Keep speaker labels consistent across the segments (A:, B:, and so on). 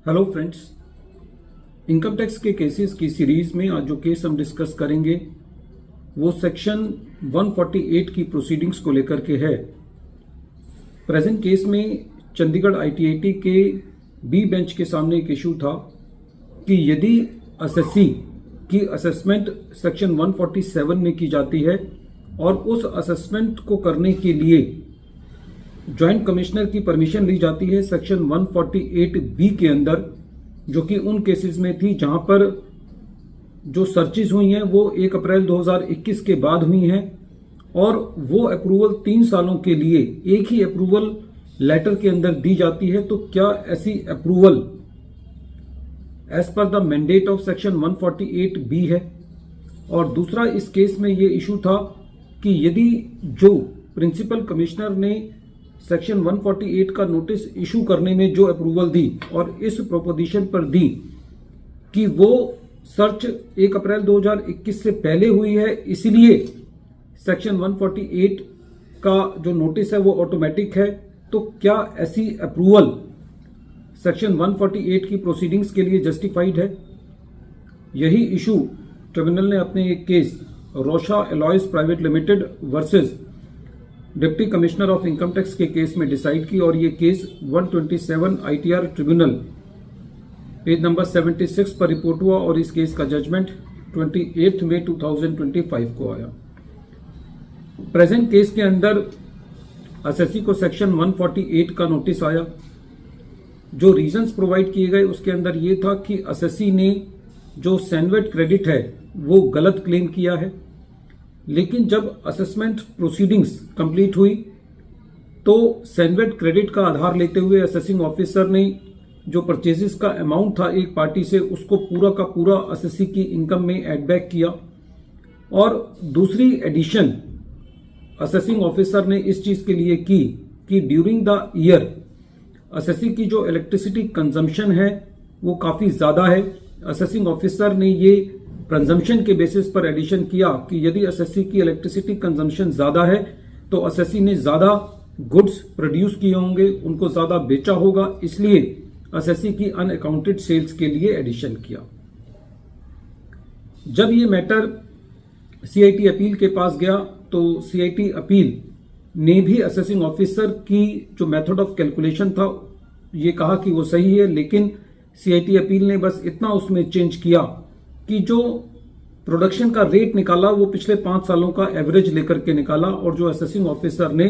A: Hello friends, income tax के cases की series में आज जो केस हम डिस्कस करेंगे वो सेक्शन 148 की प्रोसीडिंग्स को लेकर के है। प्रेजेंट केस में चंडीगढ़ आईटीआईटी के बी बेंच के सामने एक इशू था कि यदि एसएससी की असेसमेंट सेक्शन 147 में की जाती है और उस असेसमेंट को करने के लिए ज्वाइंट कमिश्नर की परमिशन ली जाती है सेक्शन 148 बी के अंदर, जो कि उन केसेस में थी जहां पर जो सर्चेज हुई हैं वो 1 अप्रैल 2021 के बाद हुई हैं और वो अप्रूवल 3 सालों के लिए एक ही अप्रूवल लेटर के अंदर दी जाती है। तो क्या ऐसी approval as per the mandate of section 148 B है? और दूसरा इस केस में ये इशू था कि यदि जो प्रिंसिपल कमिश्नर ने सेक्शन 148 का नोटिस इशू करने में जो अप्रूवल दी और इस प्रोपोजिशन पर दी कि वो सर्च 1 अप्रैल 2021 से पहले हुई है, इसलिए सेक्शन 148 का जो नोटिस है वो ऑटोमेटिक है, तो क्या ऐसी अप्रूवल सेक्शन 148 की प्रोसीडिंग्स के लिए जस्टिफाइड है? यही इशू ट्रिब्यूनल ने अपने एक case रोशा Alois private limited versus deputy commissioner of income tax के केस में डिसाइड की और ये case 127 ITR tribunal page number 76 पर रिपोर्ट हुआ और इस केस का जजमेंट 28 मई 2025 को आया। प्रेजेंट केस के अंदर एसएससी को सेक्शन 148 का नोटिस आया। जो रीजंस प्रोवाइड किए गए उसके अंदर ये था कि एसएससी ने जो सैनवेट क्रेडिट है वो गलत क्लेम किया है, लेकिन जब असेसमेंट प्रोसीडिंग्स कंप्लीट हुई तो सैनवेट क्रेडिट का आधार लेते हुए असेसिंग ऑफिसर ने जो परचेजेस का अमाउंट था एक पार्टी से उसको पूरा का पूरा एसएससी की इनकम में एड बैक किया। और दूसरी एडिशन असेसिंग ऑफिसर ने इस चीज के लिए की कि ड्यूरिंग द ईयर एसएससी की जो इलेक्ट्रिसिटी कंजम्पशन है वो काफी ज्यादा है। असेसिंग ऑफिसर ने ये कंजम्पशन के बेसिस पर एडिशन किया कि यदि एसएससी की इलेक्ट्रिसिटी कंजम्पशन ज्यादा है तो एसएससी ने ज्यादा गुड्स प्रोड्यूस किए होंगे, उनको ज्यादा बेचा होगा, इसलिए एसएससी की अनअकाउंटेड सेल्स के लिए एडिशन किया। जब ये मैटर सीआईटी अपील के पास गया तो सीआईटी अपील ने भी असेसिंग ऑफिसर की जो मेथड ऑफ कैलकुलेशन था ये कहा कि वो सही है, लेकिन सीआईटी अपील ने बस इतना उसमें चेंज किया कि जो प्रोडक्शन का रेट निकाला वो पिछले 5 सालों का एवरेज लेकर के निकाला और जो असेसिंग ऑफिसर ने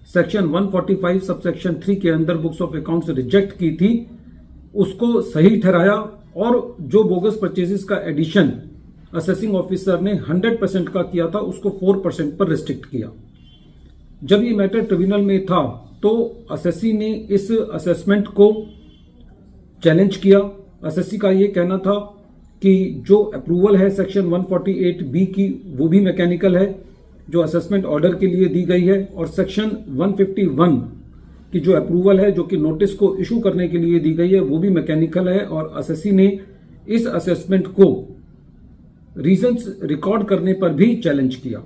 A: सेक्शन 145 सबसेक्शन 3 के अंदर बुक्स ऑफ अकाउंट्स रिजेक्ट की थी उसको सही ठहराया और जो बोगस परचेजेस का एडिशन असेसिंग ऑफिसर ने 100% का किया था उसको 4% पर रिस्ट्रिक्ट किया। जब ये मैटर ट्रिब्यूनल में था तो एसएससी ने इस असेसमेंट को चैलेंज किया। एसएससी का ये कहना था कि जो अप्रूवल है सेक्शन 148 बी की वो भी मैकेनिकल है जो असेसमेंट ऑर्डर के लिए दी गई है, और सेक्शन 151 की जो अप्रूवल है जो कि नोटिस को इशू करने के लिए दी गई है वो भी मैकेनिकल है। और एसएससी ने इस असेसमेंट को रीजंस रिकॉर्ड करने पर भी चैलेंज किया।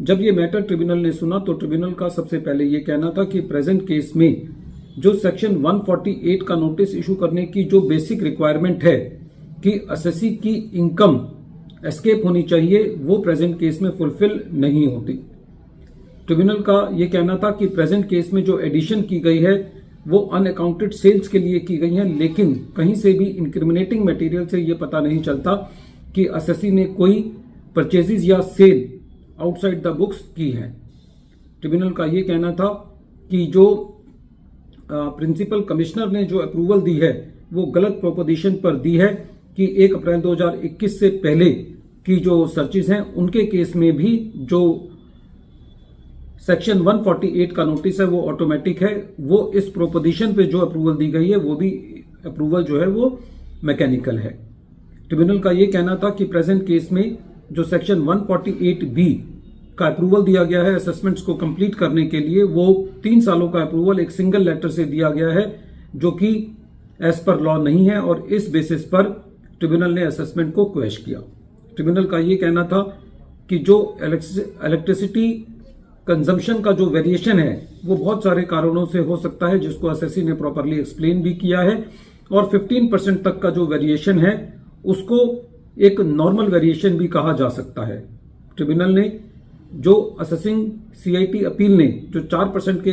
A: जब ये मैटर ट्रिब्यूनल ने सुना तो ट्रिब्यूनल का सबसे पहले ये कहना था कि प्रेजेंट केस में जो सेक्शन 148 का नोटिस इशू करने की जो बेसिक रिक्वायरमेंट है कि एसएससी की इनकम एस्केप होनी चाहिए वो प्रेजेंट केस में फुलफिल नहीं होती। ट्रिब्यूनल का यह कहना था कि प्रेजेंट केस में जो एडिशन की गई है वो अनअकाउंटेड सेल्स के लिए की गई है, लेकिन कहीं से भी इंक्रिमिनेटिंग मटेरियल से ये पता नहीं चलता कि एसएससी ने कोई परचेजेस या सेल आउटसाइड द बुक्स की है। ट्रिब्यूनल का ये कहना था कि जो प्रिंसिपल कमिश्नर ने जो अप्रूवल दी है वो गलत प्रोपोजिशन पर दी है कि 1 अप्रैल 2021 से पहले की जो सर्चेज हैं उनके केस में भी जो सेक्शन 148 का नोटिस है वो ऑटोमेटिक है, वो इस प्रोपोजिशन पे जो अप्रूवल दी गई है वो भी अप्रूवल जो है वो मैकेनिकल है। ट्रिब्यूनल का ये कहना था कि प्रेजेंट केस में जो सेक्शन 148 बी का अप्रूवल दिया गया है असेसमेंट्स को कंप्लीट करने के लिए वो 3 सालों का अप्रूवल एक सिंगल लेटर से दिया गया है जो कि एज पर लॉ नहीं है, और इस बेसिस पर ट्रिब्यूनल ने असेसमेंट को क्वेश किया। ट्रिब्यूनल का ये कहना था कि जो इलेक्ट्रिसिटी कंजम्पशन का जो वेरिएशन है वो बहुत सारे कारणों से हो सकता है जिसको एसएससी ने प्रॉपरली एक्सप्लेन भी किया है, और 15% तक का जो वेरिएशन है उसको एक नॉर्मल वेरिएशन भी कहा जा सकता है। ट्रिब्यूनल ने जो असेसिंग सीआईटी अपील ने जो 4% के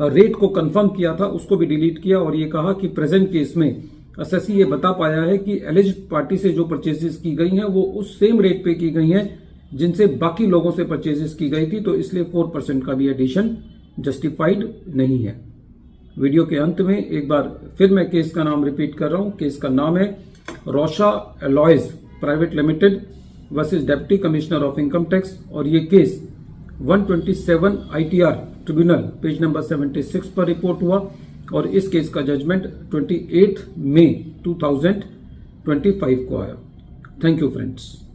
A: रेट को कंफर्म किया था उसको भी डिलीट किया और ये कहा कि प्रेजेंट केस में असेसी ये बता पाया है कि एलिज्ड पार्टी से जो परचेजेस की गई हैं वो उस सेम रेट पे की गई हैं जिनसे बाकी लोगों से परचेजेस की गई थी, तो इसलिए 4% का भी एडिशन जस्टिफाइड नहीं है। वीडियो के अंत में एक बार फिर मैं केस का नाम रिपीट कर रहा हूं। केस का नाम है रोशा alloys private limited versus deputy commissioner of income tax और ये case 127 ITR tribunal page number 76 पर रिपोर्ट हुआ और इस केस का जजमेंट 28 मई 2025 को आया। Thank you friends.